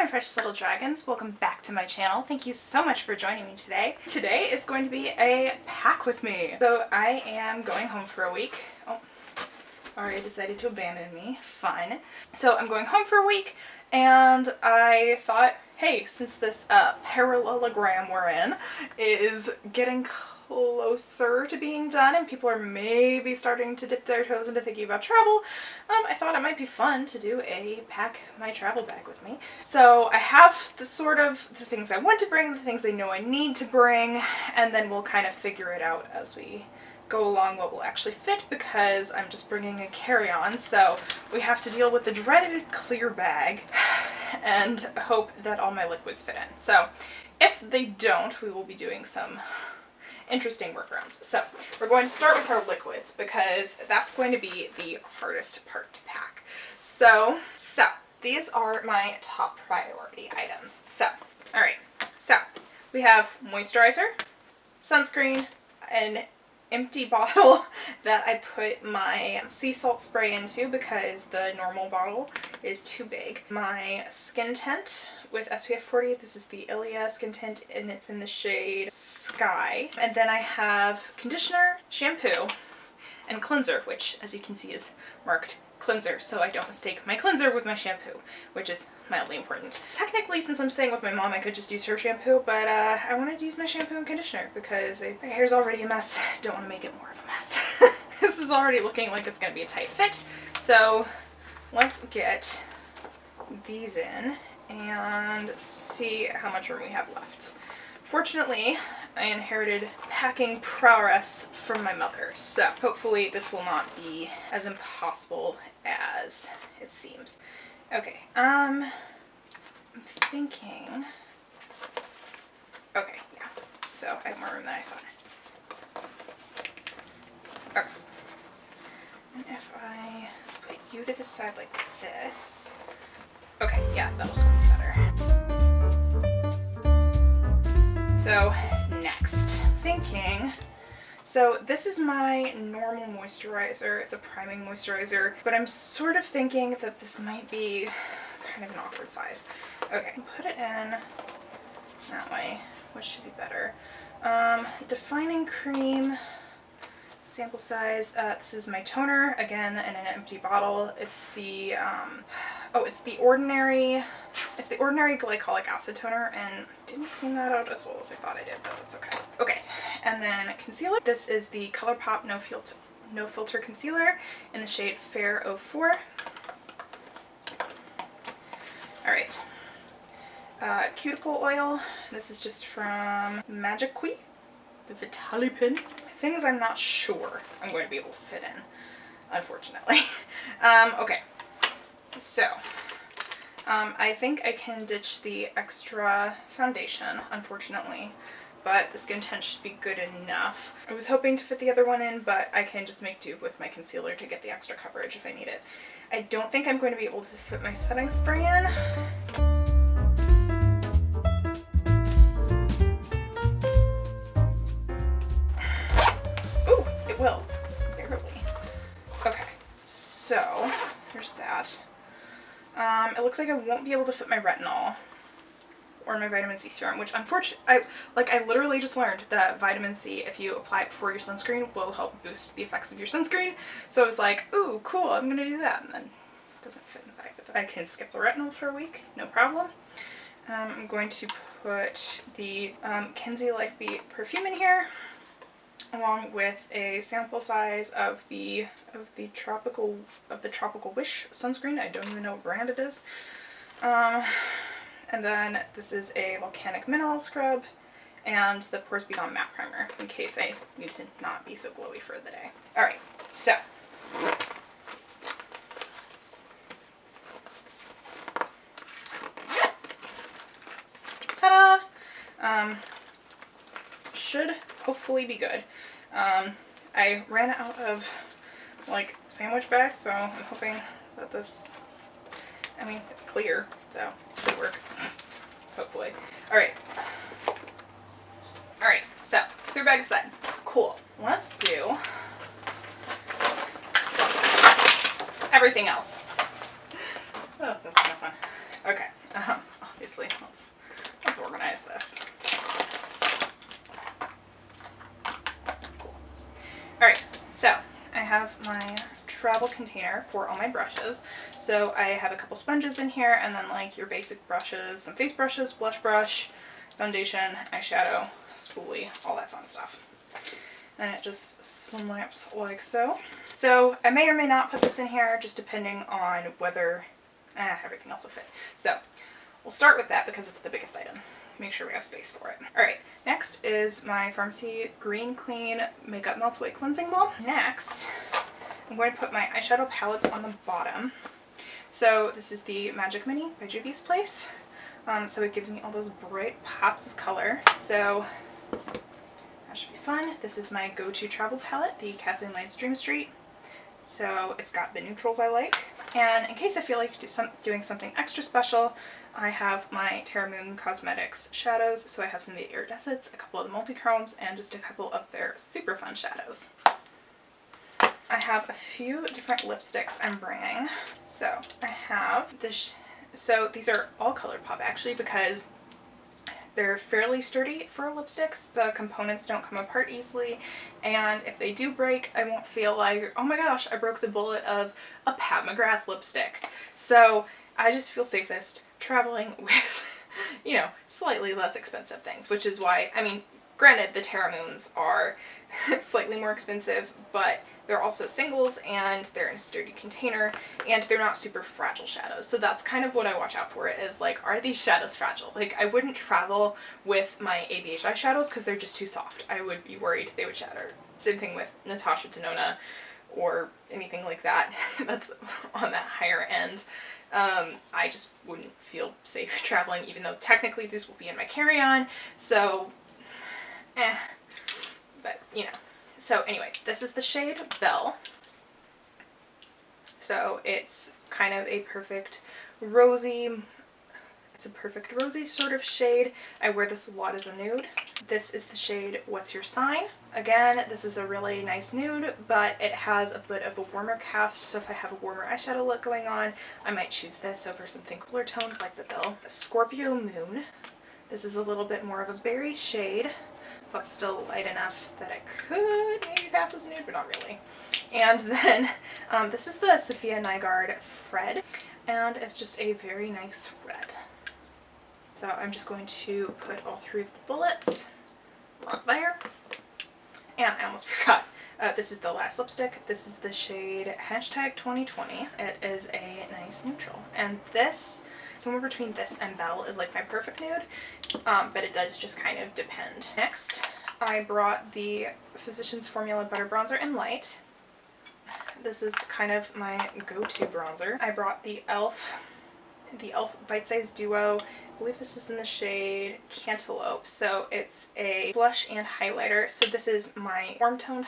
my precious little dragons. Welcome back to my channel. Thank you so much for joining me today. Today is going to be a pack with me. So I am going home for a week. Oh, already decided to abandon me. Fun. So I'm going home for a week and I thought, hey, since this parallelogram we're in is getting closer to being done and people are maybe starting to dip their toes into thinking about travel, I thought it might be fun to do a pack my travel bag with me. So I have the things I want to bring, the things I know I need to bring, and then we'll kind of figure it out as we go along what will actually fit, because I'm just bringing a carry-on, so we have to deal with the dreaded clear bag and hope that all my liquids fit in. So if they don't, we will be doing some interesting workarounds. So we're going to start with our liquids because that's going to be the hardest part to pack. So these are my top priority items. Alright, so we have moisturizer, sunscreen, an empty bottle that I put my sea salt spray into because the normal bottle is too big. My skin tint with SPF 40. This is the Ilia skin tint and it's in the shade Sky. And then I have conditioner, shampoo, and cleanser, which as you can see is marked cleanser, so I don't mistake my cleanser with my shampoo, which is mildly important. Technically, since I'm staying with my mom, I could just use her shampoo, but I wanted to use my shampoo and conditioner because my hair's already a mess. Don't want to make it more of a mess. This is already looking like it's going to be a tight fit, so let's get these in and see how much room we have left. Fortunately, I inherited packing prowess from my mother, so hopefully this will not be as impossible as it seems. Okay, I'm thinking, okay, yeah, so I have more room than I thought. Okay, and if I put you to the side like this, okay, yeah, that'll squeeze better. So next, thinking, so this is my normal moisturizer. It's a priming moisturizer, but I'm sort of thinking that this might be kind of an awkward size. Okay, put it in that way, which should be better. Defining cream, sample size. This is my toner, again in an empty bottle. It's the it's the ordinary glycolic acid toner, and didn't clean that out as well as I thought I did, but that's okay. Okay, and then concealer. This is the ColourPop No Filter Concealer in the shade Fair 04. Alright. Cuticle oil. This is just from Magic Queen, the Vitali Pin. Things I'm not sure I'm going to be able to fit in, unfortunately. Okay, so I think I can ditch the extra foundation, unfortunately, but the skin tint should be good enough. I was hoping to fit the other one in, but I can just make do with my concealer to get the extra coverage if I need it. I don't think I'm going to be able to fit my setting spray in. Ooh, it will. Barely. Okay, so there's that. It looks like I won't be able to fit my retinol or my vitamin C serum, which unfortunately, I literally just learned that vitamin C, if you apply it before your sunscreen, will help boost the effects of your sunscreen. So I was like, ooh, cool, I'm gonna do that, and then it doesn't fit in the bag. But I can skip the retinol for a week, no problem. I'm going to put the Kenzie Life Beat perfume in here, along with a sample size of the Tropical Wish sunscreen. I don't even know what brand it is. And then this is a volcanic mineral scrub and the Pores Be Gone matte primer in case I need to not be so glowy for the day. Alright, so ta-da! Should hopefully be good. I ran out of sandwich bags, so I'm hoping that this, I mean, it's clear, so it should work, hopefully. Alright, so clear bag aside. Cool. Let's do everything else. Oh, that's kind of fun. Okay, obviously. Let's organize this. Cool. Alright, so I have my travel container for all my brushes. So I have a couple sponges in here, and then like your basic brushes, some face brushes, blush brush, foundation, eyeshadow, spoolie, all that fun stuff. And it just snaps like so. So I may or may not put this in here, just depending on whether everything else will fit. So we'll start with that because it's the biggest item. Make sure we have space for it. Alright, next is my Pharmacy Green Clean Makeup Melts Away Cleansing Balm. Next, I'm going to put my eyeshadow palettes on the bottom. So this is the Magic Mini by Juvia's Place. So it gives me all those bright pops of color. So that should be fun. This is my go-to travel palette, the Kathleen Light's Dream Street. So it's got the neutrals I like. And in case I feel like doing something extra special, I have my Terra Moon Cosmetics shadows. So I have some of the iridescents, a couple of the multi-chromes, and just a couple of their super fun shadows. I have a few different lipsticks I'm bringing. So I have this. So these are all ColourPop actually, because they're fairly sturdy for lipsticks. The components don't come apart easily, and if they do break, I won't feel like, oh my gosh, I broke the bullet of a Pat McGrath lipstick. So I just feel safest traveling with, you know, slightly less expensive things, which is why, I mean, granted, the Terra Moons are slightly more expensive, but they're also singles, and they're in a sturdy container, and they're not super fragile shadows. So that's kind of what I watch out for, is like, are these shadows fragile? Like, I wouldn't travel with my ABH eyeshadows because they're just too soft. I would be worried they would shatter. Same thing with Natasha Denona or anything like that that's on that higher end. I just wouldn't feel safe traveling, even though technically these will be in my carry-on. So but you know. So anyway, this is the shade Belle. So it's kind of a perfect rosy, it's a perfect rosy sort of shade. I wear this a lot as a nude. This is the shade What's Your Sign? Again, this is a really nice nude, but it has a bit of a warmer cast, so if I have a warmer eyeshadow look going on, I might choose this over something cooler tones like the Belle. Scorpio Moon. This is a little bit more of a berry shade, but still light enough that it could maybe pass as nude, but not really. And then this is the Sophia Nygaard Fred, and it's just a very nice red. So I'm just going to put all three of the bullets right there. And I almost forgot, this is the last lipstick. This is the shade hashtag 2020. It is a nice neutral, and this, somewhere between this and Belle, is like my perfect nude, but it does just kind of depend. Next, I brought the Physicians Formula Butter Bronzer in Light. This is kind of my go-to bronzer. I brought the e.l.f. Bite Size Duo. I believe this is in the shade Cantaloupe. So it's a blush and highlighter. So this is my warm toned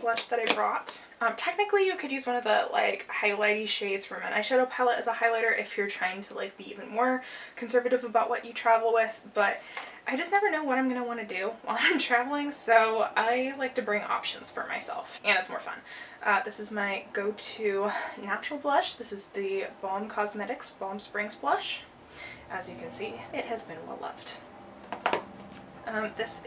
blush that I brought. Technically you could use one of the like highlighty shades from an eyeshadow palette as a highlighter if you're trying to like be even more conservative about what you travel with, but I just never know what I'm going to want to do while I'm traveling, so I like to bring options for myself, and it's more fun. This is my go-to natural blush. This is the Balm Cosmetics Balm Springs blush. As you can see, it has been well loved. This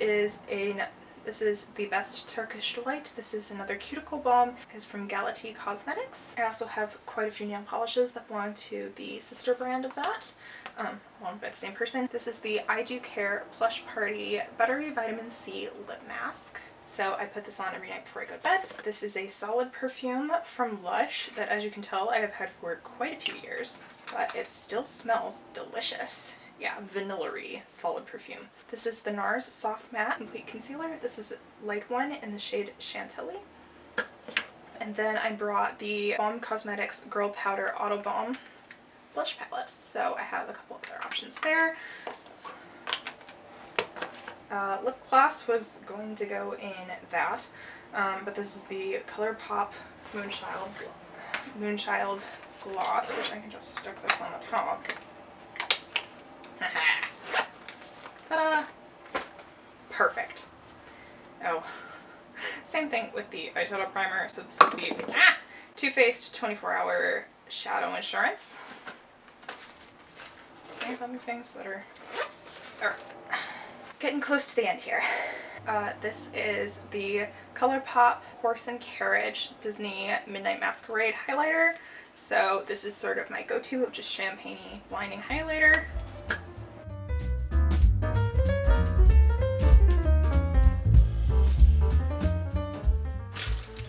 is the Best Turkish Delight. This is another cuticle balm. It's from Galati Cosmetics. I also have quite a few nail polishes that belong to the sister brand of that, owned by the same person. This is the I Do Care Plush Party Buttery Vitamin C Lip Mask. So I put this on every night before I go to bed. This is a solid perfume from Lush that, as you can tell, I have had for quite a few years, but it still smells delicious. Yeah, vanilla-y solid perfume. This is the NARS Soft Matte Complete Concealer. This is a light one in the shade Chantilly. And then I brought the Balm Cosmetics Girl Powder Auto Balm blush palette. So I have a couple of other options there. Lip gloss was going to go in that, but this is the ColourPop Moonchild Gloss, which I can just stick this on the top. Ta-da! Perfect. Oh, same thing with the eyeshadow primer. So this is the Too Faced 24-Hour Shadow Insurance. I have other things that are getting close to the end here. This is the ColourPop Horse and Carriage Disney Midnight Masquerade highlighter. So this is sort of my go-to, just champagne-y blinding highlighter.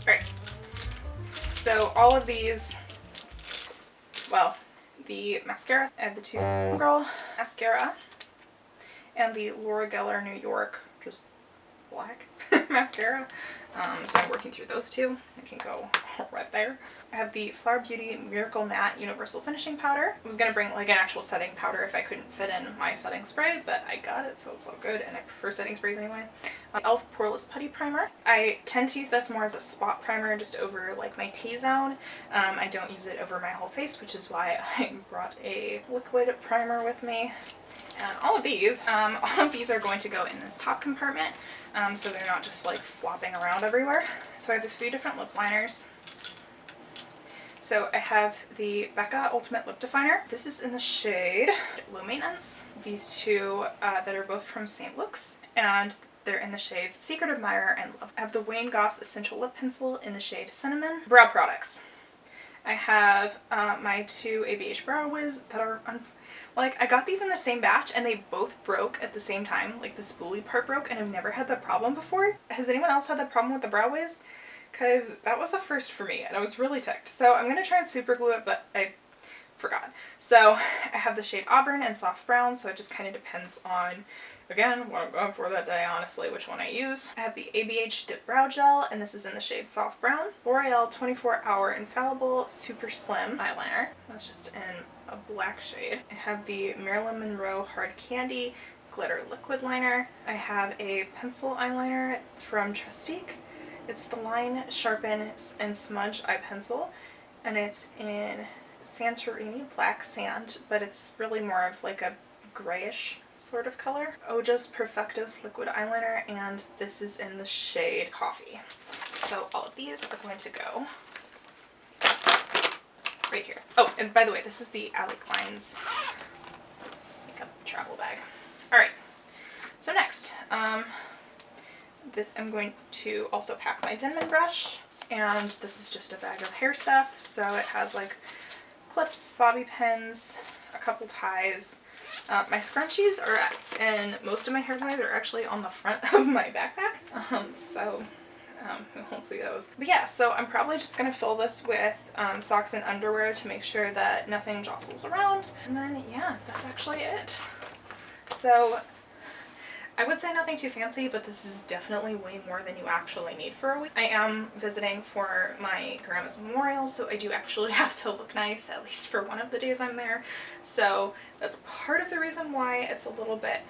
Alright, so all of these, well, the mascara, I have the two Girl mascara and the Laura Geller New York just black mascara. So I'm working through those two. I can go right there. I have the Flower Beauty Miracle Matte Universal Finishing Powder. I was going to bring like an actual setting powder if I couldn't fit in my setting spray, but I got it, so it's all good, and I prefer setting sprays anyway. e.l.f. Poreless Putty Primer. I tend to use this more as a spot primer just over like my T-zone. I don't use it over my whole face, which is why I brought a liquid primer with me. And all of these are going to go in this top compartment, so they're not just like flopping around everywhere. So I have a few different lip liners. So I have the Becca Ultimate Lip Definer. This is in the shade Low Maintenance. These two that are both from St. Luke's, and they're in the shades Secret Admirer and Love. I have the Wayne Goss Essential Lip Pencil in the shade Cinnamon. Brow products. I have my two ABH Brow Wiz that are, like, I got these in the same batch and they both broke at the same time. Like, the spoolie part broke, and I've never had that problem before. Has anyone else had that problem with the Brow Wiz? Because that was a first for me and I was really ticked. So I'm going to try and super glue it, but I forgot. So I have the shade Auburn and Soft Brown, so it just kind of depends on, again, what I'm going for that day, honestly, which one I use. I have the ABH Dip Brow Gel, and this is in the shade Soft Brown. L'Oreal 24-Hour Infallible Super Slim Eyeliner. That's just in a black shade. I have the Marilyn Monroe Hard Candy Glitter Liquid Liner. I have a pencil eyeliner from Trestique. It's the Line, Sharpen, and Smudge Eye Pencil, and it's in Santorini Black Sand, but it's really more of like a grayish sort of color. Ojos Perfectos Liquid Eyeliner, and this is in the shade Coffee. So all of these are going to go right here. Oh, and by the way, this is the Alec Lines makeup travel bag. Alright, so next, I'm going to also pack my Denman brush, and this is just a bag of hair stuff. So it has like clips, bobby pins, a couple ties. My scrunchies are, and most of my hair ties are actually on the front of my backpack, we won't see those. But yeah, so I'm probably just going to fill this with socks and underwear to make sure that nothing jostles around. And then yeah, that's actually it. So I would say nothing too fancy, but this is definitely way more than you actually need for a week. I am visiting for my grandma's memorial, so I do actually have to look nice, at least for one of the days I'm there. So that's part of the reason why it's a little bit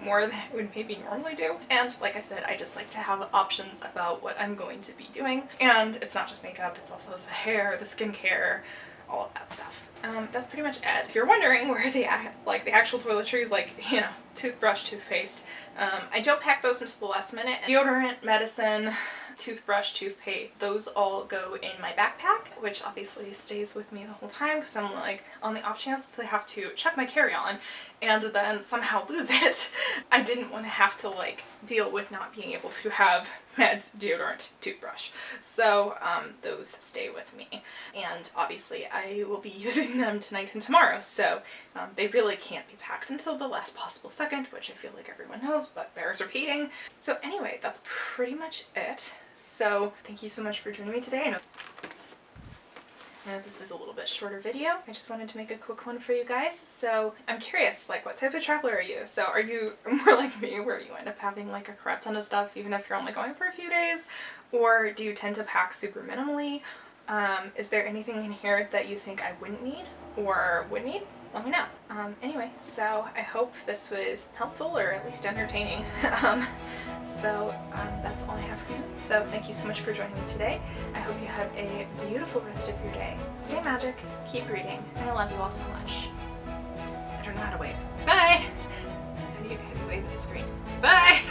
more than I would maybe normally do. And like I said, I just like to have options about what I'm going to be doing. And it's not just makeup, it's also the hair, the skincare, all of that stuff. That's pretty much it. If you're wondering where the actual toiletries, like, you know, toothbrush, toothpaste, I don't pack those until the last minute. Deodorant, medicine, toothbrush, toothpaste, those all go in my backpack, which obviously stays with me the whole time because I'm like, on the off chance that I have to check my carry-on and then somehow lose it, I didn't want to have to like deal with not being able to have meds, deodorant, toothbrush. So those stay with me, and obviously I will be using them tonight and tomorrow, so they really can't be packed until the last possible second, which I feel like everyone knows, but bears repeating. So anyway, that's pretty much it. So thank you so much for joining me today. I know this is a little bit shorter video. I just wanted to make a quick one for you guys. So I'm curious, like, what type of traveler are you? So are you more like me, where you end up having like a crap ton of stuff even if you're only going for a few days? Or do you tend to pack super minimally? Is there anything in here that you think I wouldn't need or would need? Let me know. Anyway, so I hope this was helpful or at least entertaining. That's all I have for you. So thank you so much for joining me today. I hope you have a beautiful rest of your day. Stay magic, keep reading, and I love you all so much. I don't know how to wave. Bye! How do you wave at the screen? Bye!